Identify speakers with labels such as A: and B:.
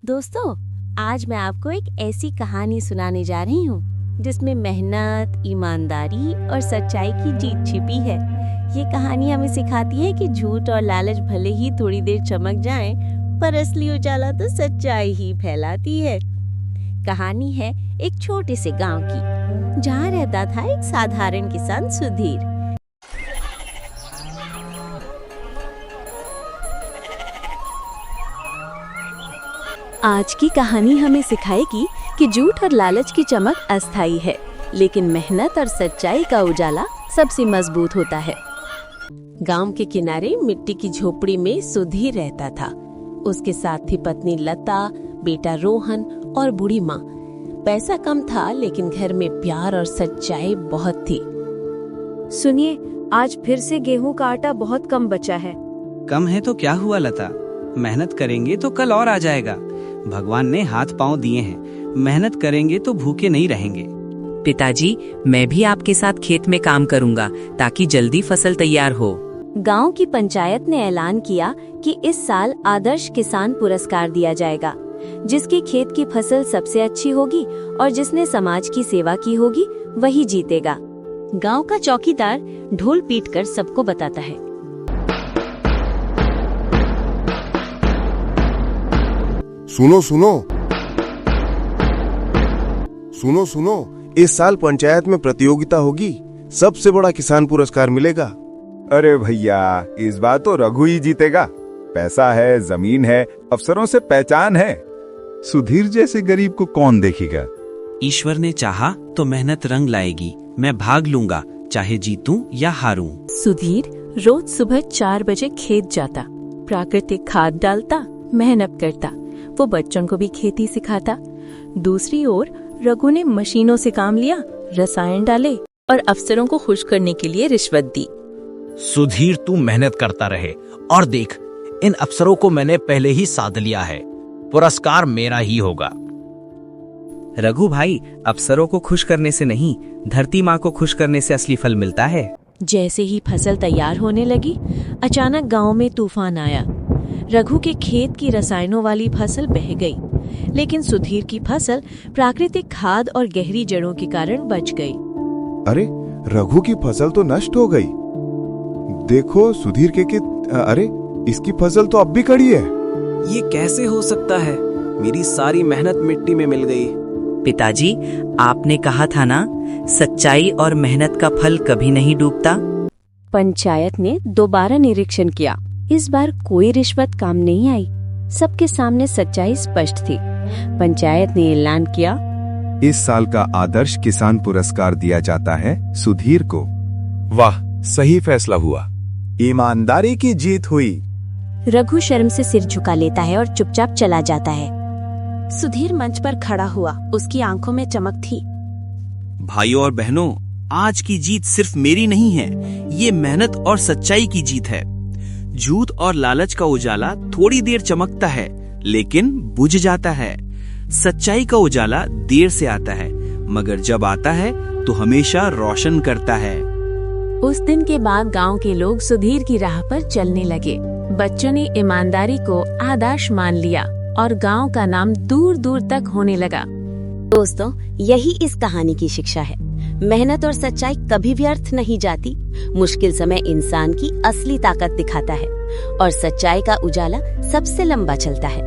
A: दोस्तों, आज मैं आपको एक ऐसी कहानी सुनाने जा रही हूँ जिसमें मेहनत, ईमानदारी और सच्चाई की जीत छिपी है। ये कहानी हमें सिखाती है कि झूठ और लालच भले ही थोड़ी देर चमक जाएं, पर असली उजाला तो सच्चाई ही फैलाती है। कहानी है एक छोटे से गांव की, जहाँ रहता था एक साधारण किसान सुधीर। आज की कहानी हमें सिखाएगी कि झूठ और लालच की चमक अस्थायी है, लेकिन मेहनत और सच्चाई का उजाला सबसे मजबूत होता है। गांव के किनारे मिट्टी की झोपड़ी में सुधीर रहता था। उसके साथ थी पत्नी लता, बेटा रोहन और बूढ़ी माँ। पैसा कम था, लेकिन घर में प्यार और सच्चाई बहुत थी।
B: सुनिए, आज फिर से गेहूं का आटा बहुत कम बचा है।
C: कम है तो क्या हुआ लता, मेहनत करेंगे तो कल और आ जाएगा। भगवान ने हाथ पांव दिए हैं, मेहनत करेंगे तो भूखे नहीं रहेंगे।
D: पिताजी, मैं भी आपके साथ खेत में काम करूंगा ताकि जल्दी फसल तैयार हो।
A: गांव की पंचायत ने ऐलान किया कि इस साल आदर्श किसान पुरस्कार दिया जाएगा। जिसकी खेत की फसल सबसे अच्छी होगी और जिसने समाज की सेवा की होगी वही जीतेगा। गांव का चौकीदार ढोल पीटकर सबको बताता है।
E: सुनो सुनो सुनो सुनो, इस साल पंचायत में प्रतियोगिता होगी, सबसे बड़ा किसान पुरस्कार मिलेगा।
F: अरे भैया, इस बार तो रघु ही जीतेगा। पैसा है, जमीन है, अफसरों से पहचान है। सुधीर जैसे गरीब को कौन देखेगा।
C: ईश्वर ने चाहा तो मेहनत रंग लाएगी। मैं भाग लूंगा, चाहे जीतूं या हारूं।
G: सुधीर रोज सुबह 4 बजे खेत जाता, प्राकृतिक खाद डालता, मेहनत करता। वो बच्चों को भी खेती सिखाता। दूसरी ओर रघु ने मशीनों से काम लिया, रसायन डाले और अफसरों को खुश करने के लिए रिश्वत दी।
H: सुधीर, तू मेहनत करता रहे और देख, इन अफसरों को मैंने पहले ही साध लिया है, पुरस्कार मेरा ही होगा।
C: रघु भाई, अफसरों को खुश करने से नहीं, धरती माँ को खुश करने से असली फल मिलता है।
G: जैसे ही फसल तैयार होने लगी, अचानक गांव में तूफान आया। रघु के खेत की रसायनों वाली फसल बह गई, लेकिन सुधीर की फसल प्राकृतिक खाद और गहरी जड़ों के कारण बच गई।
F: अरे, रघु की फसल तो नष्ट हो गई। देखो सुधीर के अरे, इसकी फसल तो अब भी खड़ी है।
C: ये कैसे हो सकता है? मेरी सारी मेहनत मिट्टी में मिल गई।
D: पिताजी, आपने कहा था ना, सच्चाई और मेहनत का फल कभी नहीं डूबता।
A: पंचायत ने दोबारा निरीक्षण किया। इस बार कोई रिश्वत काम नहीं आई। सबके सामने सच्चाई स्पष्ट थी। पंचायत ने ऐलान किया,
F: इस साल का आदर्श किसान पुरस्कार दिया जाता है सुधीर को।
E: वाह, सही फैसला हुआ।
F: ईमानदारी की जीत हुई।
A: रघु शर्म से सिर झुका लेता है और चुपचाप चला जाता है।
B: सुधीर मंच पर खड़ा हुआ, उसकी आंखों में चमक थी।
C: भाइयों और बहनों, आज की जीत सिर्फ मेरी नहीं है, ये मेहनत और सच्चाई की जीत है। झूठ और लालच का उजाला थोड़ी देर चमकता है, लेकिन बुझ जाता है। सच्चाई का उजाला देर से आता है, मगर जब आता है तो हमेशा रोशन करता है।
G: उस दिन के बाद गांव के लोग सुधीर की राह पर चलने लगे। बच्चों ने ईमानदारी को आदर्श मान लिया और गांव का नाम दूर दूर तक होने लगा।
A: दोस्तों, यही इस कहानी की शिक्षा है। मेहनत और सच्चाई कभी व्यर्थ नहीं जाती। मुश्किल समय इंसान की असली ताकत दिखाता है और सच्चाई का उजाला सबसे लंबा चलता है।